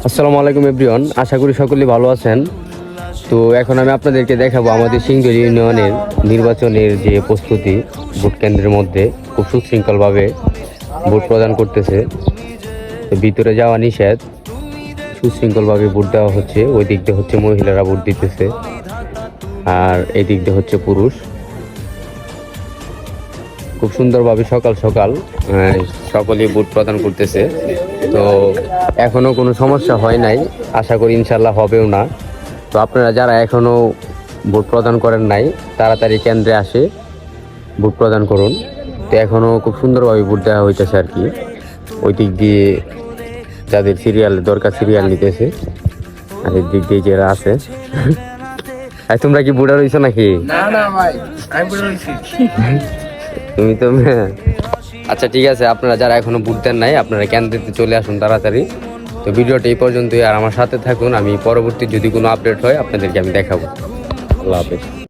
আসসালামু আলাইকুম এভরিওয়ান, আশা করি সকলেই ভালো আছেন। তো এখন আমি আপনাদেরকে দেখাবো আমাদের সিংড়ি ইউনিয়নের নির্বাচনের যে প্রস্তুতি। ভোট কেন্দ্রের মধ্যে খুব সুশৃঙ্খলভাবে ভোট প্রদান করতেছে। তো ভিতরে যাওয়া নিষেধ, সুশৃঙ্খলভাবে ভোট দেওয়া হচ্ছে। ওই দিক দিয়ে হচ্ছে মহিলারা ভোট দিতেছে, আর এই দিক দিয়ে হচ্ছে পুরুষ। খুব সুন্দরভাবে সকাল সকাল সকলেই ভোট প্রদান করতেছে। তো এখনো কোনো সমস্যা হয় নাই, আশা করি ইনশাল্লাহ হবেও না। তো আপনারা যারা এখনো ভোট প্রদান করেন নাই, তাড়াতাড়ি কেন্দ্রে আসে ভোট প্রদান করুন। তো এখনো খুব সুন্দরভাবে ভোট দেওয়া হইতেছে আর কি। ওই দিক দিয়ে যাদের সিরিয়াল দরকার সিরিয়াল নিতেছে, আর এই দিক দিয়ে যারা আছে আর তোমরা কি বুড়া রয়েছো নাকি? না না ভাই, আমি বুড়ো হইছি। তুমি তো আচ্ছা ঠিক আছে, আপনারা যারা এখনো ভোট দেন নাই আপনারা কেন্দ্রেতে চলে আসুন তাড়াতাড়ি। তো ভিডিওটা এই পর্যন্তই, আর আমার সাথে থাকুন। আমি পরবর্তী যদি কোনো আপডেট হয় আপনাদেরকে আমি দেখাবো। আল্লাহ হাফেজ।